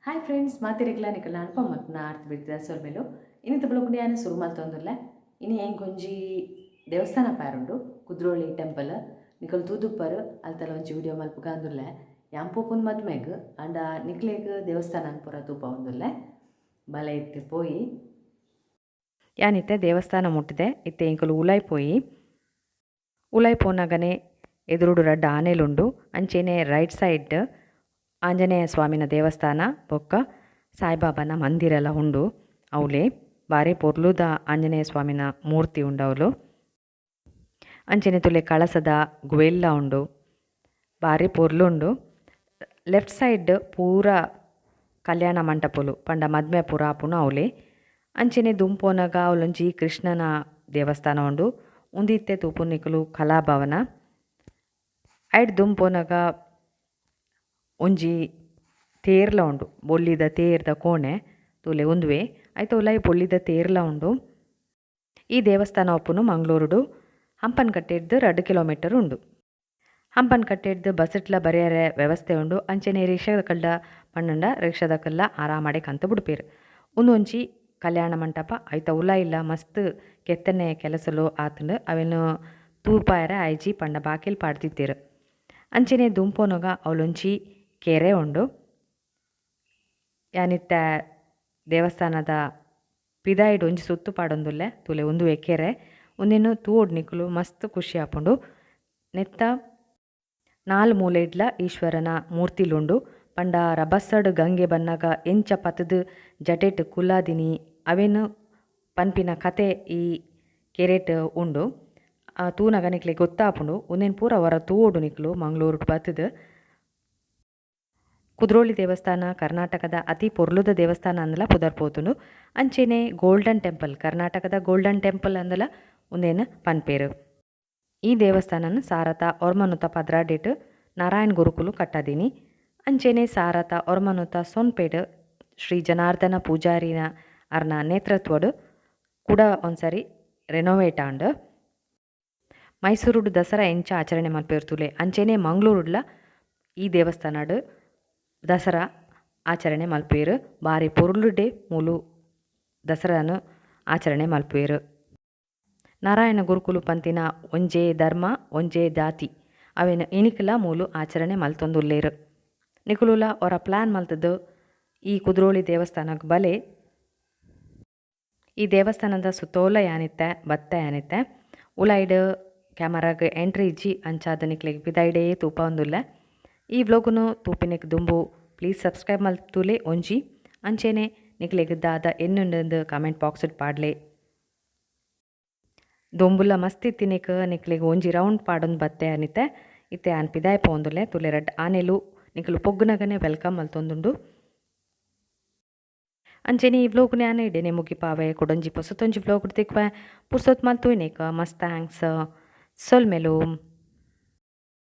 Hi friends ಮಾತಿರಿಗ್ಲ ನಿಕಲ್ನ ಅನ್ಪ ಮತ್ನ ಆರ್ತಿ ಬಿಡ್ತಿದ್ದ ಸೊಲ್ಮೇಲು ಇನ್ನಿತ ಬ್ಲೊಗ್ನಿ ಯಾನು ಶುರು ಮಲ್ತೊಂದುಲ್ಲ ಇನ್ನು ಹೆಂಗೆ ಒಂಜಿ ದೇವಸ್ಥಾನ ಪಾರುಂಡು ಕುದ್ರೋಳಿ ಟೆಂಪಲ್ ನಿಕಲ್ ತೂದುಪ್ಪರು ಅಲ್ತಲ ಒಂಜಿ ವಿಡಿಯೋ ಮಲ್ಪುಗ ಅಂದುಲ್ಲೆ ಯಾಂಪೋಪುನ್ ಮದ್ಮೆಗ್ ಅಂಡ ನಿಕ್ಲೆಗ್ ದೇವಸ್ಥಾನ ಪೂರ ತೂಪ ಒಂದುಲ್ಲೆ ಬಲ ಇತ್ತೆ ಪೋಯಿ ಯಾನಿತ್ತೆ ದೇವಸ್ಥಾನ ಮುಟ್ಟಿದೆ ಇತ್ತೆ ಇಂಕಲು ಉಲಾಯ್ ಪೋನಾಗನೆ ಎದುರುಡು ರಡ್ಡ ಆನೆಲುಂಡು ಅಂಚೆನೆ ರೈಟ್ ಸೈಡ್ ಆಂಜನೇಯ ಸ್ವಾಮಿನ ದೇವಸ್ಥಾನ ಬೊಕ್ಕ ಸಾಯಿಬಾಬಾನ ಮಂದಿರೆಲ್ಲ ಉಂಡು ಅವಳೆ ಬಾರಿ ಪೊರ್ಲುದ ಆಂಜನೇಯ ಸ್ವಾಮಿನ ಮೂರ್ತಿ ಉಂಡು ಅವಳು ಅಂಚನೆ ತುಲೆ ಕಳಸದ ಗುವೆಲ್ಲ ಉಂಡು ಬಾರಿ ಪೊರ್ಲುಂಡು ಲೆಫ್ಟ್ ಸೈಡ್ ಪೂರ ಕಲ್ಯಾಣ ಮಂಟಪಲು ಪಂಡ ಮದ್ಮೆ ಪೂರ ಆಪುನ ಅವಳೆ ಅಂಚನೆ ದುಂಪೋನಗ ಅವಳೊಂಜಿ ಕೃಷ್ಣನ ದೇವಸ್ಥಾನ ಉಂಡು ಉಂದಿತ್ತೆ ತೂಪುನಿಕಲು ಕಲಾಭವನ ಐಡ್ ದುಂಪೋನಗ ಒಂಜಿ ತೇರ್ಲ ಉಂಡು ಬೊಲ್ಲಿದ ತೇರ್ದ ಕೋಣೆ ತೂಲೆ ಒಂದುವೆ ಐತ ಉಲಾಯಿ ಬೊಲ್ಲಿದ ತೇರ್ಲ ಉಂಡು ಈ ದೇವಸ್ಥಾನ ಒಪ್ಪುನು ಮಂಗಳೂರುಡು ಹಂಪನಕಟ್ಟೆಡ್ದು 2 ಕಿಲೋಮೀಟರ್ ಉಂಡು. ಹಂಪನಕಟ್ಟೆಡ್ದು ಬಸ್ಟ್ಲ ಬರೆಯರೆ ವ್ಯವಸ್ಥೆ ಉಂಡು ಅಂಚನೆ ರಿಕ್ಷಾದಕಲ್ಡ ಪಣ್ಣಂಡ ರಿಕ್ಷಾದಕಲ್ಲ ಆರಾಮಾಡೆ ಕಂತ ಬಿಡ್ಪೇರು ಒಂದೊಂಜಿ ಕಲ್ಯಾಣ ಮಂಟಪ ಐತ ಉಲಾಯಿಲ್ಲ ಮಸ್ತ್ ಕೆತ್ತನೆ ಕೆಲಸಲು ಆತಂಡು ಅವೇನು ತೂಪಾಯರ ಐಜಿ ಪಂಡ ಬಾಕಿಲ್ ಪಾಡ್ತಿತ್ತೇರು ಅಂಚನೆ ದುಂಪೋನಗ ಅವಳೊಂಜಿ ಕೆರೆ ಉಂಡು ಯಾನಿತ್ತ ದೇವಸ್ಥಾನದ ಪಿದಾಯಿಡ್ ಒಂಜಿ ಸುತ್ತು ಪಾಡೊಂದುಲ್ಲೆ ತುಲೆ ಒಂದು ಕೆರೆ ಒಂದಿನ ತೂವೊಡ್ ನಿಕ್ಕಲು ಮಸ್ತ್ ಖುಷಿ ಆಪುಂಡು ನೆತ್ತ 4 ಮೂಲೆಡ್ಲ ಈಶ್ವರನ ಮೂರ್ತಿಲುಂಡು ಪಂಡ ರಬಸ್ಸಡ್ ಗಂಗೆ ಬನ್ನಗ ಎಂಚ ಪತದು ಜಟೆಟ್ ಕುಲ್ಲಾದಿನಿ ಅವೇನು ಪನ್ಪಿನ ಕತೆ ಈ ಕೆರೆಟ್ ಉಂಡು ತೂನಗ ನಿಕ್ಲೆ ಗೊತ್ತಾಪುಂಡು ಒಂದೇನು ಪೂರ ಹೊರ ತೂವೋಡು ನಿಕ್ಲು ಮಂಗಳೂರು ಬತ್ತದು ಕುದ್ರೋಳಿ ದೇವಸ್ಥಾನ ಕರ್ನಾಟಕದ ಅತಿ ಪೊರ್ಲುದ ದೇವಸ್ಥಾನ ಅಂದಲ ಪುದರ್ಪೋತುಂಡು ಅಂಚೆನೆ ಗೋಲ್ಡನ್ ಟೆಂಪಲ್ ಕರ್ನಾಟಕದ ಗೋಲ್ಡನ್ ಟೆಂಪಲ್ ಅಂದಲ ಒಂದೇನು ಪನ್ಪೇರು ಈ ದೇವಸ್ಥಾನನ ಸಾರತ ಒರ್ಮನುತ ಪದ್ರಾಡೇಟ್ ನಾರಾಯಣ್ ಗುರುಕುಲು ಕಟ್ಟದೀನಿ ಅಂಚೆನೆ ಸಾರತ ಒರ್ಮನುತ ಸೊನ್ಪೇಟ್ ಶ್ರೀ ಜನಾರ್ದನ ಪೂಜಾರಿನ ಅರ್ನ ನೇತೃತ್ವಡು ಕೂಡ ಒಂದ್ಸರಿ ರೆನೋವೇಟ್ ಆಂಡ್ ಮೈಸೂರುಡು ದಸರಾ ಎಂಚ ಆಚರಣೆ ಮಲ್ಪೇರ್ತುಲೆ ಅಂಚೆನೆ ಮಂಗಳೂರುಡ್ಲ ಈ ದೇವಸ್ಥಾನಡು ದಸರಾ ಆಚರಣೆ ಮಲ್ಪೇರು ಬಾರಿ ಪೊರ್ಲುಡೆ ಮೂಲು ದಸರಾನು ಆಚರಣೆ ಮಲ್ಪೇರು ನಾರಾಯಣ ಗುರುಕುಲು ಪಂತಿನ ಒಂಜೇ ಧರ್ಮ ಒಂಜೇ ಜಾತಿ ಅವೇನು ಇಣಿಕಲ ಮೂಲು ಆಚರಣೆ ಮಲ್ತೊಂದುಲ್ಲೇರು ನಿಕುಲುಲ ಅವರ ಪ್ಲ್ಯಾನ್ ಮಲ್ತದ್ದು ಈ ಕುದ್ರೋಳಿ ದೇವಸ್ಥಾನಕ್ಕೆ ಬಲೆ ಈ ದೇವಸ್ಥಾನದ ಸುತ್ತೋಲ ಯಾನಿತ್ತೆ ಬತ್ತ ಯಾನಿತ್ತೆ ಉಲಾಯ್ಡ್ ಕ್ಯಾಮರಾಗೆ ಎಂಟ್ರಿ ಇಜ್ಜಿ ಅಂಚಾದ ನಿಕ್ಲೆಗ್ ಬಿದೈಡೇ ತೂಪ ಒಂದುಲ್ಲ ಈ ವ್ಲೋಗುನು ತೂಪಿನಿಕ್ ದುಂಬು ಪ್ಲೀಸ್ ಸಬ್ಸ್ಕ್ರೈಬ್ ಮಲ್ತುಲೆ ಒಂಜಿ ಅಂಚೆನೆ ನಿಕ್ಲೆಗ್ ದಾದ ಎನ್ನುಂಡು ಕಮೆಂಟ್ ಬಾಕ್ಸ್ ಪಾಡ್ಲೆ ದೊಂಬುಲ್ಲ ಮಸ್ತ್ ಇತ್ತಿನಿಕ್ ನಿಕ್ಲೆಗ್ ಒಂಜಿ ರೌಂಡ್ ಪಾಡೊಂದು ಬತ್ತೆ ಅನಿತೆ ಇತ್ತೆ ಆನ್ ಪಿದಾಯ ಪೋಂದುಲೆ ತುಲೆ ರಡ್ ಆನೆಲು ನಿಕ್ಲು ಪೊಗ್ಗುನಗನೆ ವೆಲ್ಕಮ್ ಮಲ್ತೊಂದುಂಡು ಅಂಚೆನೆ ಈ ವ್ಲೋಗ್ನೆ ಆನೆ ಇಡೇನೆ ಮುಗಿಪಾವೆ ಕೊಡೊಂಜಿ ಪೊಸತೊಂಜಿ ವ್ಲೋಗ್ ತಿಕ್ವೆ ಪುರ್ಸೊತ್ ಮಲ್ತು ಇನೇಕ ಮಸ್ತ್ ಥ್ಯಾಂಕ್ಸ್ ಸೊಲ್ಮೆಲು.